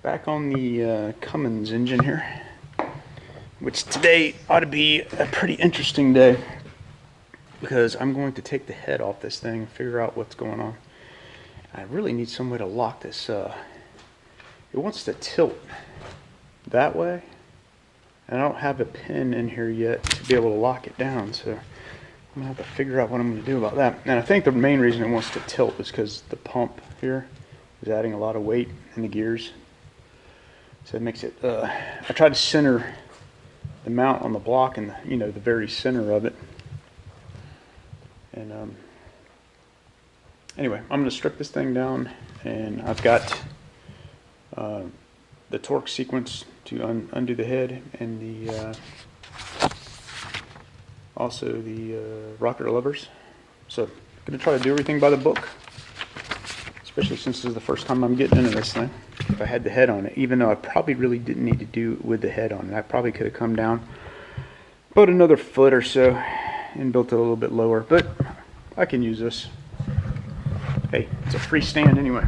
Back on the Cummins engine here, which today ought to be a pretty interesting day because I'm going to take the head off this thing and figure out what's going on. I really need some way to lock this. It wants to tilt that way, and I don't have a pin in here yet to be able to lock it down, so I'm gonna have to figure out what I'm gonna do about that. And I think the main reason it wants to tilt is because the pump here is adding a lot of weight in the gears. So it makes it, I try to center the mount on the block in the, the very center of it. And anyway, I'm going to strip this thing down, and I've got the torque sequence to undo the head, and the also the rocker levers. So I'm going to try to do everything by the book, especially since this is the first time I'm getting into this thing. If I had the head on it, even though I probably really didn't need to do it with the head on it, I probably could have come down about another foot or so and built it a little bit lower, but I can use this. Hey, it's a free stand anyway.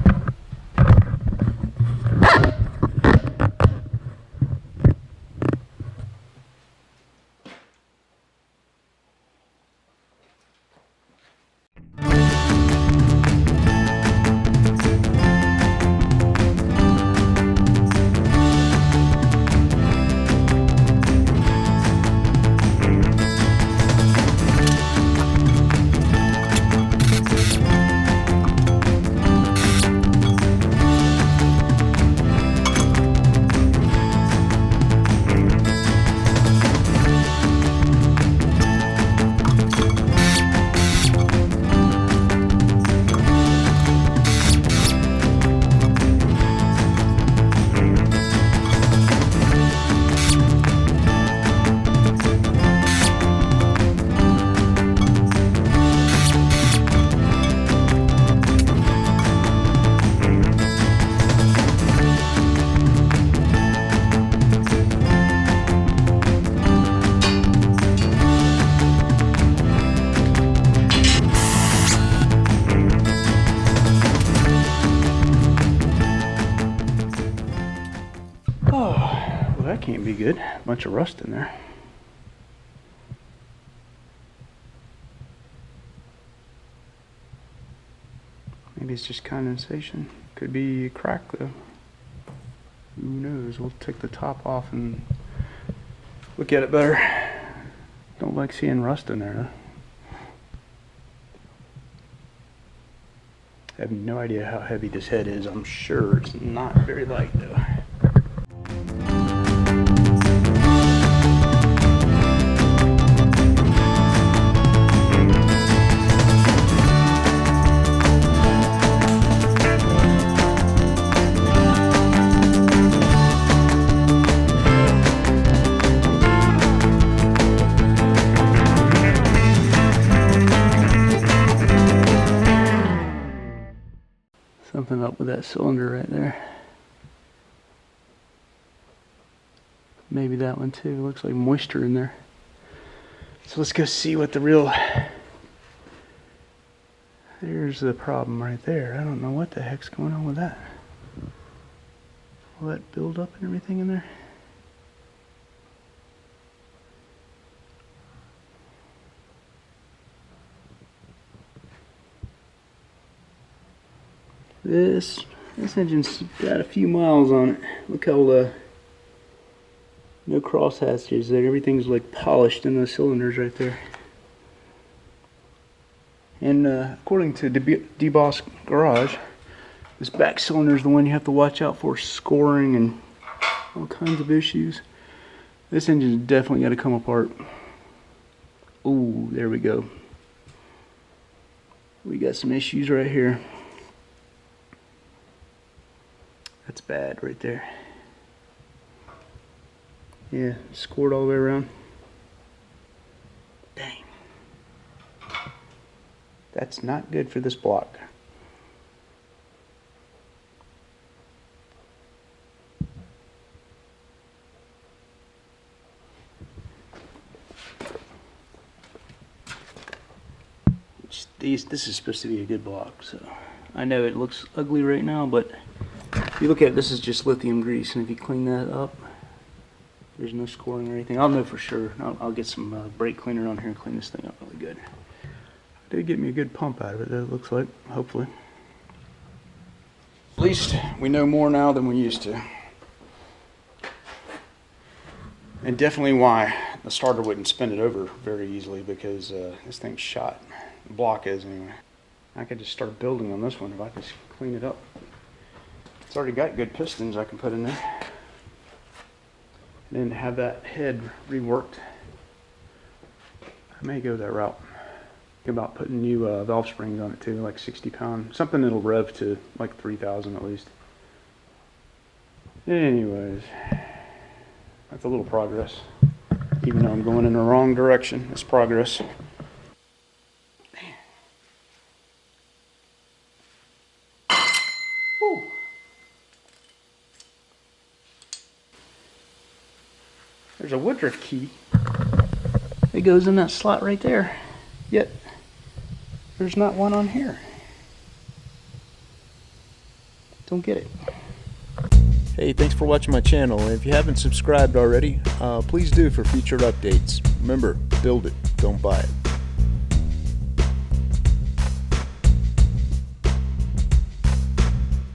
That can't be good. A bunch of rust in there. Maybe it's just condensation. Could be a crack though. Who knows? We'll take the top off and look at it better. Don't like seeing rust in there though. I have no idea how heavy this head is. I'm sure it's not very light though. Something up with that cylinder right there. Maybe that one too. Looks like moisture in there. So let's go see what the real... There's the problem right there. I don't know what the heck's going on with that. Will that build up and everything in there? This engine's got a few miles on it. Look how no cross hatches there. Everything's like polished in those cylinders right there. And according to DeBoss Garage, this back cylinder is the one you have to watch out for scoring and all kinds of issues. This engine's definitely got to come apart. Ooh, there we go. We got some issues right here. That's bad right there. Yeah, scored all the way around. Dang. That's not good for this block. This is supposed to be a good block, so I know it looks ugly right now, but If you look at it, this is just lithium grease, and if you clean that up, there's no scoring or anything. I'll know for sure. I'll get some brake cleaner on here and clean this thing up really good. Did get me a good pump out of it, though, it looks like, hopefully. At least we know more now than we used to. And definitely why the starter wouldn't spin it over very easily, because this thing's shot. The block is, anyway. I could just start building on this one if I just clean it up. It's already got good pistons I can put in there. And then have that head reworked. I may go that route. Think about putting new valve springs on it too, like 60 pound, something that'll rev to like 3,000 at least. Anyways, that's a little progress. Even though I'm going in the wrong direction, it's progress. Woo. There's a Woodruff key. It goes in that slot right there. Yet, there's not one on here. Don't get it. Hey, thanks for watching my channel, and if you haven't subscribed already, please do for future updates. Remember, build it, don't buy it.